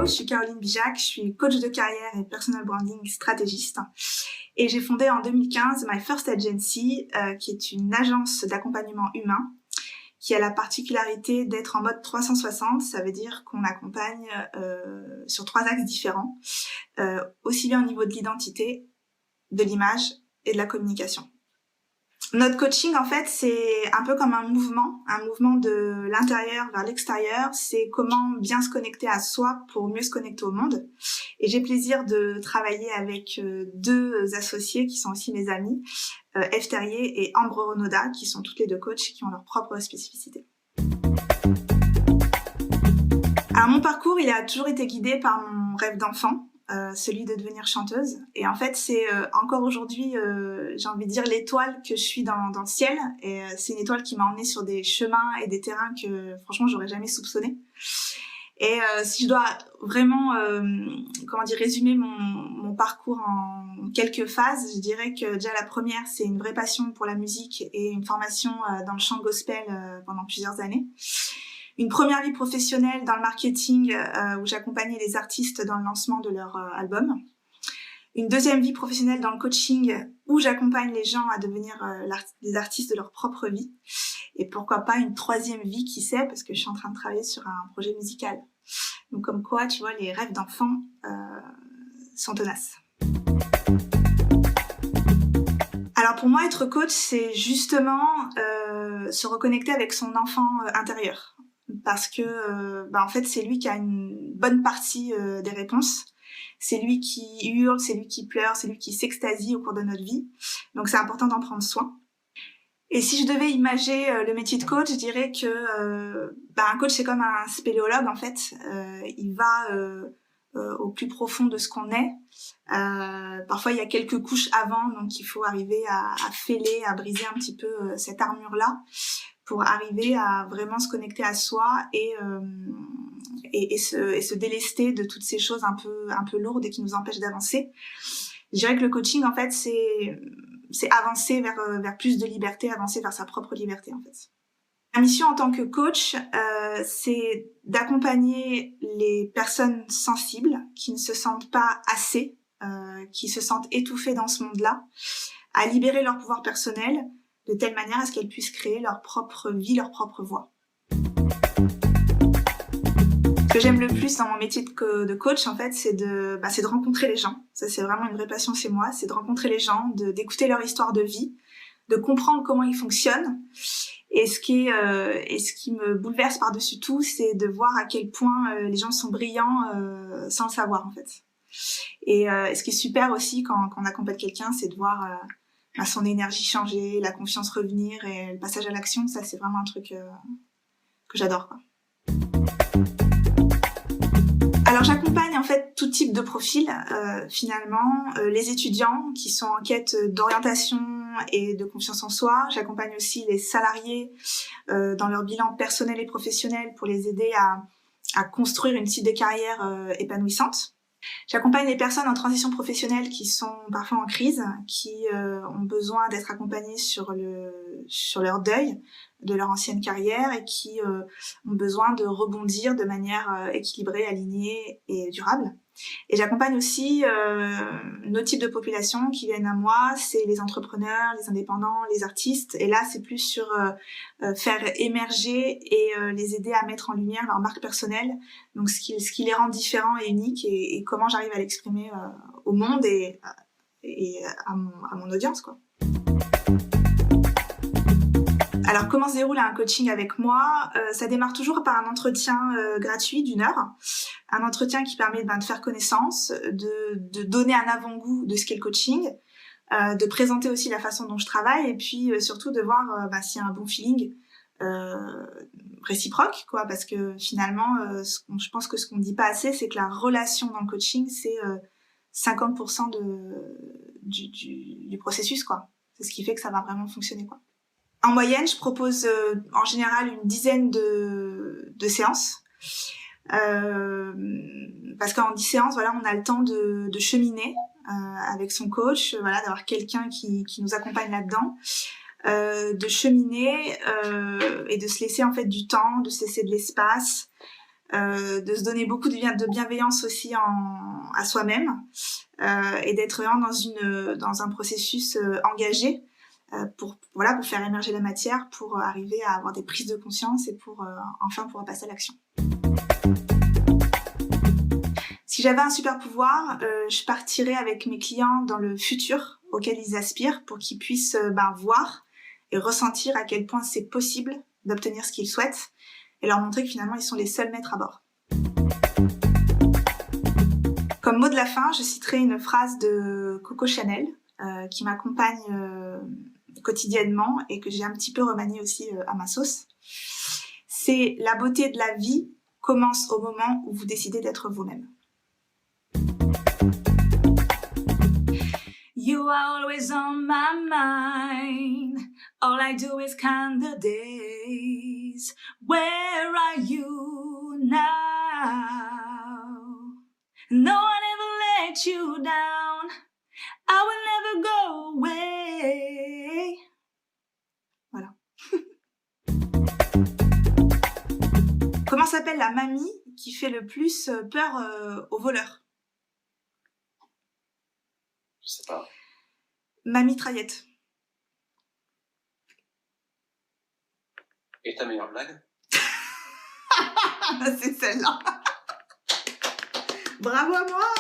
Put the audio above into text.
je suis Caroline Bijac, je suis coach de carrière et personal branding stratégiste. Et j'ai fondé en 2015 My First Agency, qui est une agence d'accompagnement humain, qui a la particularité d'être en mode 360. Ça veut dire qu'on accompagne sur 3 axes différents, aussi bien au niveau de l'identité, de l'image et de la communication. Notre coaching, en fait, c'est un peu comme un mouvement de l'intérieur vers l'extérieur. C'est comment bien se connecter à soi pour mieux se connecter au monde. Et j'ai plaisir de travailler avec 2 associés qui sont aussi mes amis, Eve Terrier et Ambre Renaudin, qui sont toutes les 2 coachs et qui ont leur propre spécificité. Alors, mon parcours, il a toujours été guidé par mon rêve d'enfant. Celui de devenir chanteuse. Et en fait, c'est encore aujourd'hui, j'ai envie de dire, l'étoile que je suis dans le ciel. Et c'est une étoile qui m'a emmenée sur des chemins et des terrains que, franchement, j'aurais jamais soupçonné. Et si je dois vraiment, résumer mon parcours en quelques phases, je dirais que déjà la première, c'est une vraie passion pour la musique et une formation dans le chant gospel pendant plusieurs années. Une première vie professionnelle dans le marketing où j'accompagnais les artistes dans le lancement de leur album. Une deuxième vie professionnelle dans le coaching où j'accompagne les gens à devenir des artistes de leur propre vie. Et pourquoi pas une troisième vie, qui sait, parce que je suis en train de travailler sur un projet musical. Donc comme quoi, tu vois, les rêves d'enfants sont tenaces. Alors pour moi, être coach, c'est justement se reconnecter avec son enfant intérieur. Parce que en fait c'est lui qui a une bonne partie des réponses, c'est lui qui hurle, c'est lui qui pleure, c'est lui qui s'extasie au cours de notre vie, donc c'est important d'en prendre soin. Et si je devais imager le métier de coach, je dirais que un coach c'est comme un spéléologue en fait, il va au plus profond de ce qu'on est. Parfois il y a quelques couches avant, donc il faut arriver à fêler, à briser un petit peu cette armure là pour arriver à vraiment se connecter à soi et se délester de toutes ces choses un peu lourdes et qui nous empêchent d'avancer. Je dirais que le coaching, en fait, c'est avancer vers plus de liberté, avancer vers sa propre liberté, en fait. Ma mission en tant que coach, c'est d'accompagner les personnes sensibles qui ne se sentent pas assez, qui se sentent étouffées dans ce monde-là, à libérer leur pouvoir personnel, de telle manière à ce qu'elles puissent créer leur propre vie, leur propre voie. Ce que j'aime le plus dans mon métier de coach, en fait, c'est de rencontrer les gens. Ça, c'est vraiment une vraie passion chez moi, c'est de rencontrer les gens, d'écouter leur histoire de vie, de comprendre comment ils fonctionnent. Et ce qui me bouleverse par-dessus tout, c'est de voir à quel point les gens sont brillants sans le savoir, en fait. Et ce qui est super aussi quand on accompagne quelqu'un, c'est de voir son énergie changer, la confiance revenir et le passage à l'action. Ça, c'est vraiment un truc que j'adore, quoi. Alors, j'accompagne en fait tout type de profil, finalement. Les étudiants qui sont en quête d'orientation et de confiance en soi. J'accompagne aussi les salariés dans leur bilan personnel et professionnel pour les aider à construire une suite de carrière épanouissante. J'accompagne les personnes en transition professionnelle qui sont parfois en crise, qui ont besoin d'être accompagnées sur leur deuil de leur ancienne carrière et qui ont besoin de rebondir de manière équilibrée, alignée et durable. Et j'accompagne aussi nos types de populations qui viennent à moi, c'est les entrepreneurs, les indépendants, les artistes. Et là, c'est plus sur faire émerger et les aider à mettre en lumière leur marque personnelle. Donc, ce qui les rend différents et uniques et comment j'arrive à l'exprimer au monde et à mon audience, quoi. Alors, comment se déroule un coaching avec moi ? Ça démarre toujours par un entretien gratuit d'1 heure. Un entretien qui permet de faire connaissance, de donner un avant-goût de ce qu'est le coaching, de présenter aussi la façon dont je travaille et puis surtout de voir s'il y a un bon feeling réciproque, quoi. Parce que finalement, je pense que ce qu'on ne dit pas assez, c'est que la relation dans le coaching, c'est 50% du processus, quoi. C'est ce qui fait que ça va vraiment fonctionner, quoi. En moyenne, je propose en général une dizaine de séances. Parce qu'en 10 séances, voilà, on a le temps de cheminer avec son coach, voilà, d'avoir quelqu'un qui nous accompagne là-dedans, de cheminer et de se laisser en fait du temps, de se laisser de l'espace, de se donner beaucoup de bienveillance aussi à soi-même, et d'être vraiment dans un processus engagé pour faire émerger la matière, pour arriver à avoir des prises de conscience et pour enfin pouvoir passer à l'action. Si j'avais un super pouvoir, je partirais avec mes clients dans le futur auquel ils aspirent pour qu'ils puissent voir et ressentir à quel point c'est possible d'obtenir ce qu'ils souhaitent et leur montrer que finalement ils sont les seuls maîtres à bord. Comme mot de la fin, je citerai une phrase de Coco Chanel qui m'accompagne quotidiennement et que j'ai un petit peu remaniée aussi à ma sauce. C'est: la beauté de la vie commence au moment où vous décidez d'être vous-même. You are always on my mind. All I do is count the days. Where are you now? No one ever let you down. I will never go away. Voilà. Comment s'appelle la mamie qui fait le plus peur aux voleurs? Je sais pas. Mamie Traillette. Et ta meilleure blague? C'est celle-là. Bravo à moi.